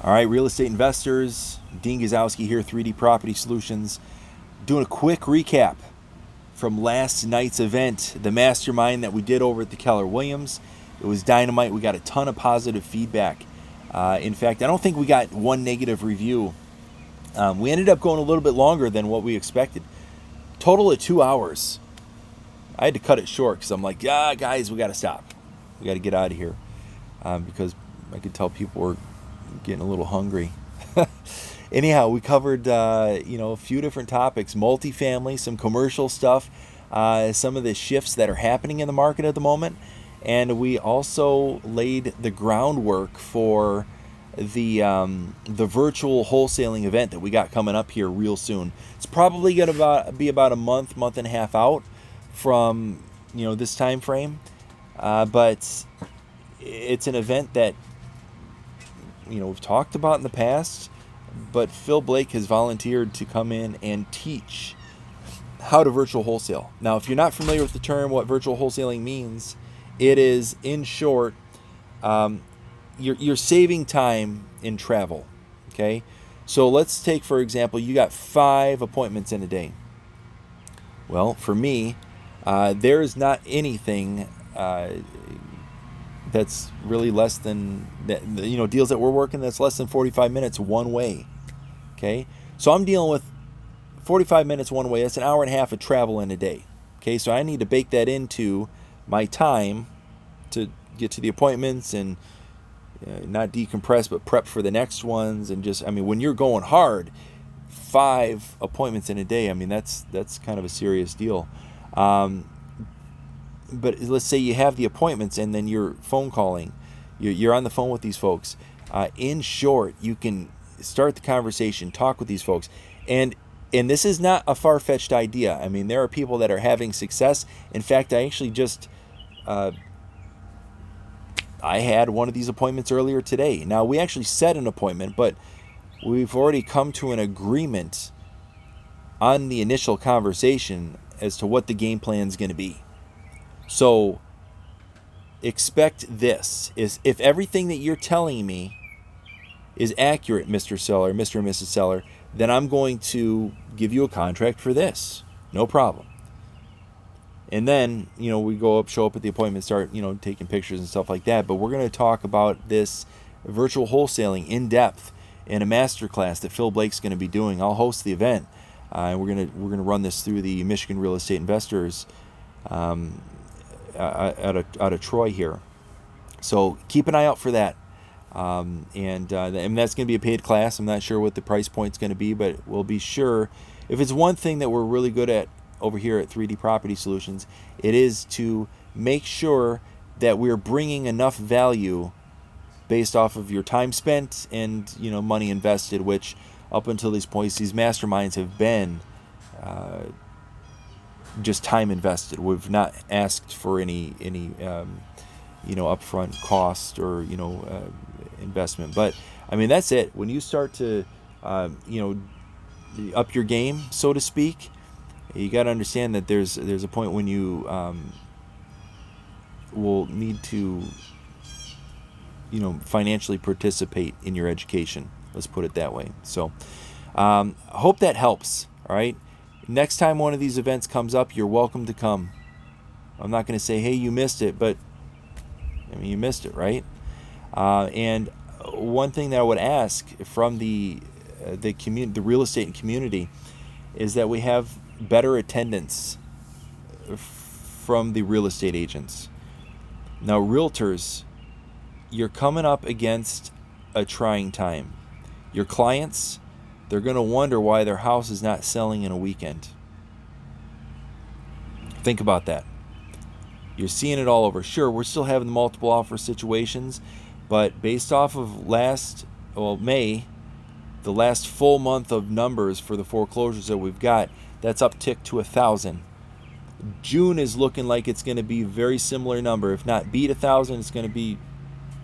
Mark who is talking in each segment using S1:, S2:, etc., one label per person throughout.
S1: All right, real estate investors, Dean Gazowski here, 3D Property Solutions, doing a quick recap from last night's event, the Mastermind that we did over at the Keller Williams. It was dynamite. We got a ton of positive feedback. In fact, I don't think we got one negative review. We ended up going a little bit longer than what we expected. Total of 2 hours. I had to cut it short because I'm like, guys, we got to stop. We got to get out of here because I could tell people were getting a little hungry. Anyhow, we covered a few different topics: multifamily, some commercial stuff, some of the shifts that are happening in the market at the moment, and we also laid the groundwork for the virtual wholesaling event that we got coming up here real soon. It's probably going to be about a month and a half out from this time frame, but it's an event that we've talked about in the past, but Phil Blake has volunteered to come in and teach how to virtual wholesale. Now, if you're not familiar with the term, what virtual wholesaling means, it is, in short, you're saving time in travel. Okay, so let's take, for example, you got 5 appointments in a day. Well, for me, there is not anything that's really less than that, deals that we're working that's less than 45 minutes one way. Okay, so I'm dealing with 45 minutes one way. That's an hour and a half of travel in a day. Okay, so I need to bake that into my time to get to the appointments and not decompress but prep for the next ones. And just, when you're going hard, 5 appointments in a day, that's kind of a serious deal. But let's say you have the appointments and then you're phone calling. You're on the phone with these folks. In short, you can start the conversation, talk with these folks. And this is not a far-fetched idea. There are people that are having success. In fact, I actually just... I had one of these appointments earlier today. Now, we actually set an appointment, but we've already come to an agreement on the initial conversation as to what the game plan is going to be. So expect this: is if everything that you're telling me is accurate, Mr. Seller, Mr. and Mrs. Seller, then I'm going to give you a contract for this. No problem. And then, we show up at the appointment, start, taking pictures and stuff like that. But we're going to talk about this virtual wholesaling in depth in a masterclass that Phil Blake's going to be doing. I'll host the event. And we're going to run this through the Michigan Real Estate Investors out of Troy here. So keep an eye out for that. And that's going to be a paid class. I'm not sure what the price point's going to be, but we'll be sure. If it's one thing that we're really good at over here at 3D Property Solutions, it is to make sure that we're bringing enough value based off of your time spent and money invested, which up until these points, these masterminds have been just time invested. We've not asked for any upfront cost or investment. But that's it. When you start to up your game, so to speak, you got to understand that there's a point when you will need to financially participate in your education. Let's put it that way. So hope that helps. All right. Next time one of these events comes up, you're welcome to come. I'm not going to say, hey, you missed it, but you missed it, right? And one thing that I would ask from the community, the real estate community, is that we have better attendance from the real estate agents. Now, realtors, you're coming up against a trying time. Your clients, they're going to wonder why their house is not selling in a weekend. Think about that. You're seeing it all over. Sure, we're still having the multiple offer situations, but based off of May, the last full month of numbers for the foreclosures that we've got, that's uptick to 1,000. June is looking like it's going to be a very similar number. If not beat 1,000, it's going to be,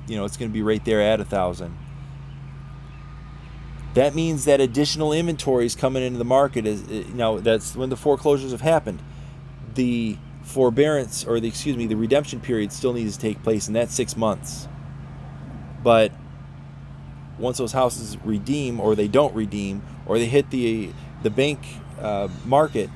S1: it's going to be right there at 1,000. That means that additional inventory is coming into the market. That's when the foreclosures have happened. The forbearance, or the redemption period still needs to take place, and that's 6 months. But once those houses redeem, or they don't redeem, or they hit the bank market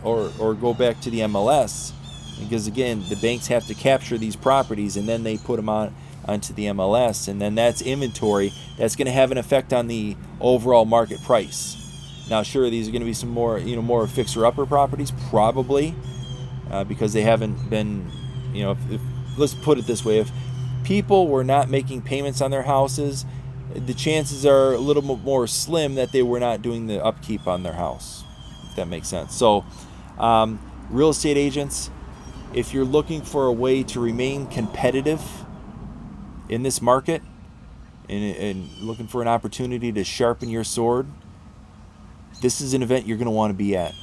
S1: or go back to the MLS, because again, the banks have to capture these properties and then they put them onto the MLS, and then that's inventory that's going to have an effect on the overall market price. Now, sure, these are going to be some more fixer-upper properties, probably, because they haven't been, if let's put it this way, if people were not making payments on their houses, the chances are a little more slim that they were not doing the upkeep on their house, if that makes sense. So, real estate agents, if you're looking for a way to remain competitive in this market and looking for an opportunity to sharpen your sword, this is an event you're going to want to be at.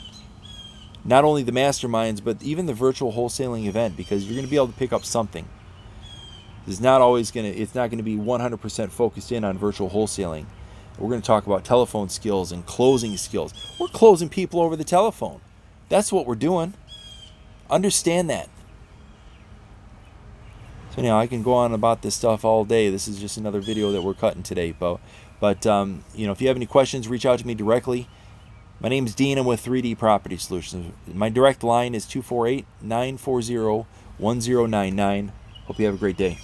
S1: Not only the masterminds, but even the virtual wholesaling event, because you're going to be able to pick up something. It's not going to be 100% focused in on virtual wholesaling. We're going to talk about telephone skills and closing skills. We're closing people over the telephone. That's what we're doing. Understand that. So anyhow, I can go on about this stuff all day. This is just another video that we're cutting today, Bo. But if you have any questions, reach out to me directly. My name is Dean. I'm with 3D Property Solutions. My direct line is 248-940-1099. Hope you have a great day.